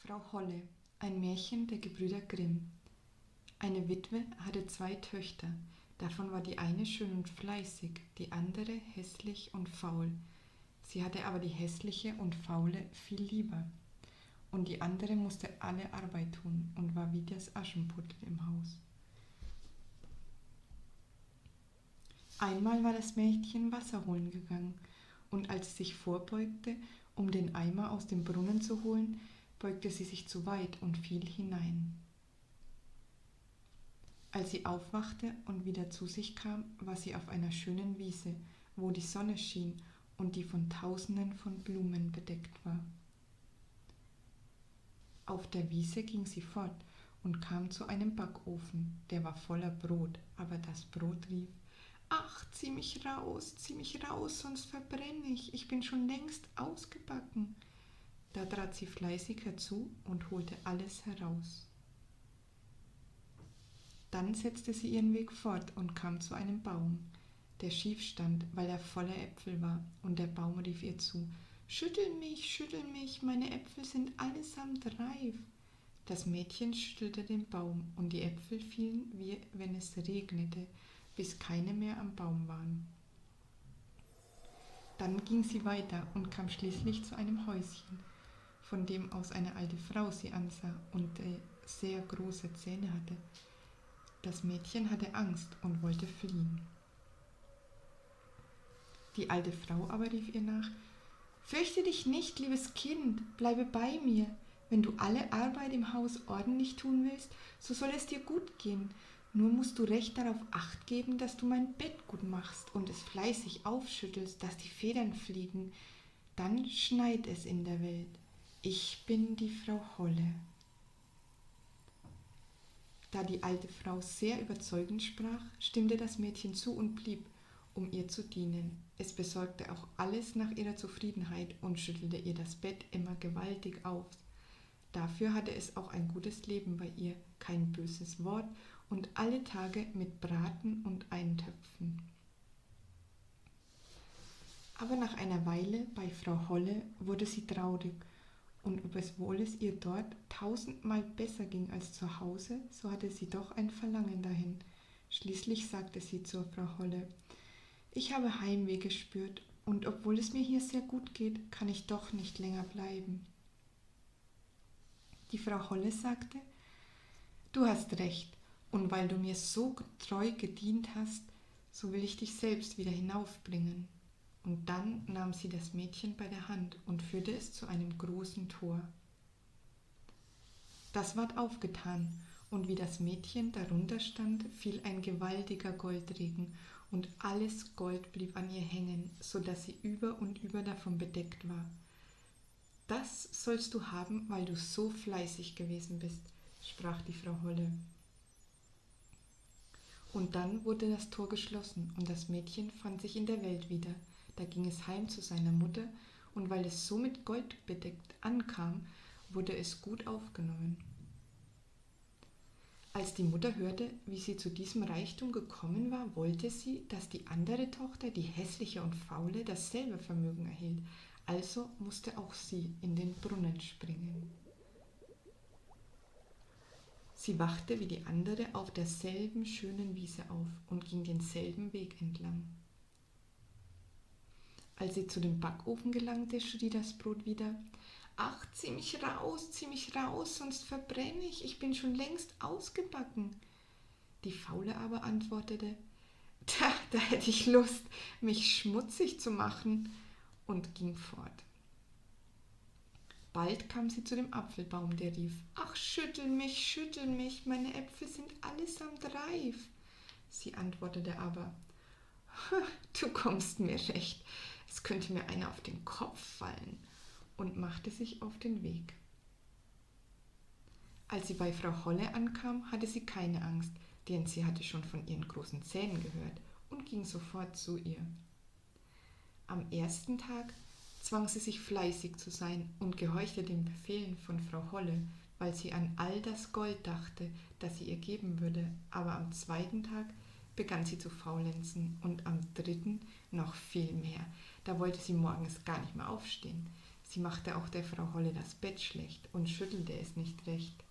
Frau Holle, ein Märchen der Gebrüder Grimm. Eine Witwe hatte 2 Töchter, davon war die eine schön und fleißig, die andere hässlich und faul. Sie hatte aber die hässliche und faule viel lieber, und die andere musste alle Arbeit tun und war wie das Aschenputtel im Haus. Einmal war das Mädchen Wasser holen gegangen, und als sie sich vorbeugte, um den Eimer aus dem Brunnen zu holen, beugte sie sich zu weit und fiel hinein. Als sie aufwachte und wieder zu sich kam, war sie auf einer schönen Wiese, wo die Sonne schien und die von Tausenden von Blumen bedeckt war. Auf der Wiese ging sie fort und kam zu einem Backofen, der war voller Brot, aber das Brot rief: »Ach, zieh mich raus, sonst verbrenne ich bin schon längst ausgebacken.« Da trat sie fleißig herzu und holte alles heraus. Dann setzte sie ihren Weg fort und kam zu einem Baum, der schief stand, weil er voller Äpfel war, und der Baum rief ihr zu: schüttel mich, meine Äpfel sind allesamt reif.« Das Mädchen schüttelte den Baum, und die Äpfel fielen, wie wenn es regnete, bis keine mehr am Baum waren. Dann ging sie weiter und kam schließlich zu einem Häuschen, von dem aus eine alte Frau sie ansah und sehr große Zähne hatte. Das Mädchen hatte Angst und wollte fliehen. Die alte Frau aber rief ihr nach: »Fürchte dich nicht, liebes Kind, bleibe bei mir. Wenn du alle Arbeit im Haus ordentlich tun willst, so soll es dir gut gehen. Nur musst du recht darauf Acht geben, dass du mein Bett gut machst und es fleißig aufschüttelst, dass die Federn fliegen. Dann schneit es in der Welt. Ich bin die Frau Holle.« Da die alte Frau sehr überzeugend sprach, stimmte das Mädchen zu und blieb, um ihr zu dienen. Es besorgte auch alles nach ihrer Zufriedenheit und schüttelte ihr das Bett immer gewaltig auf. Dafür hatte es auch ein gutes Leben bei ihr, kein böses Wort und alle Tage mit Braten und Eintöpfen. Aber nach einer Weile bei Frau Holle wurde sie traurig, und obwohl es ihr dort 1000-mal besser ging als zu Hause, so hatte sie doch ein Verlangen dahin. Schließlich sagte sie zur Frau Holle: »Ich habe Heimweh gespürt, und obwohl es mir hier sehr gut geht, kann ich doch nicht länger bleiben.« Die Frau Holle sagte: »Du hast recht, und weil du mir so treu gedient hast, so will ich dich selbst wieder hinaufbringen.« Und dann nahm sie das Mädchen bei der Hand und führte es zu einem großen Tor. Das ward aufgetan, und wie das Mädchen darunter stand, fiel ein gewaltiger Goldregen, und alles Gold blieb an ihr hängen, so dass sie über und über davon bedeckt war. »Das sollst du haben, weil du so fleißig gewesen bist«, sprach die Frau Holle. Und dann wurde das Tor geschlossen, und das Mädchen fand sich in der Welt wieder. Da ging es heim zu seiner Mutter, und weil es so mit Gold bedeckt ankam, wurde es gut aufgenommen. Als die Mutter hörte, wie sie zu diesem Reichtum gekommen war, wollte sie, dass die andere Tochter, die hässliche und faule, dasselbe Vermögen erhielt. Also musste auch sie in den Brunnen springen. Sie wachte wie die andere auf derselben schönen Wiese auf und ging denselben Weg entlang. Als sie zu dem Backofen gelangte, schrie das Brot wieder: »Ach, zieh mich raus, sonst verbrenne ich bin schon längst ausgebacken.« Die Faule aber antwortete: Da hätte ich Lust, mich schmutzig zu machen«, und ging fort. Bald kam sie zu dem Apfelbaum, der rief: »Ach, schüttel mich, meine Äpfel sind allesamt reif.« Sie antwortete aber: »Du kommst mir recht, es könnte mir einer auf den Kopf fallen«, und machte sich auf den Weg. Als sie bei Frau Holle ankam, hatte sie keine Angst, denn sie hatte schon von ihren großen Zähnen gehört und ging sofort zu ihr. Am ersten Tag zwang sie sich fleißig zu sein und gehorchte den Befehlen von Frau Holle, weil sie an all das Gold dachte, das sie ihr geben würde, aber am zweiten Tag begann sie zu faulenzen und am dritten noch viel mehr. Da wollte sie morgens gar nicht mehr aufstehen. Sie machte auch der Frau Holle das Bett schlecht und schüttelte es nicht recht.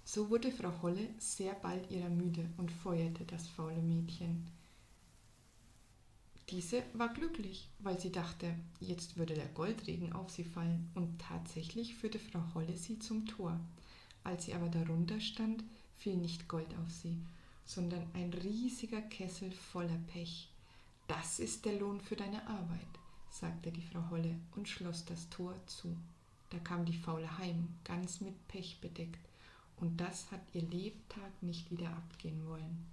So wurde Frau Holle sehr bald ihrer müde und feuerte das faule Mädchen. Diese war glücklich, weil sie dachte, jetzt würde der Goldregen auf sie fallen, und tatsächlich führte Frau Holle sie zum Tor. Als sie aber darunter stand, fiel nicht Gold auf sie, sondern ein riesiger Kessel voller Pech. Das ist der Lohn für deine Arbeit, sagte die Frau Holle und schloss das Tor zu. Da kam die Faule heim, ganz mit Pech bedeckt, und das hat ihr Lebtag nicht wieder abgehen wollen.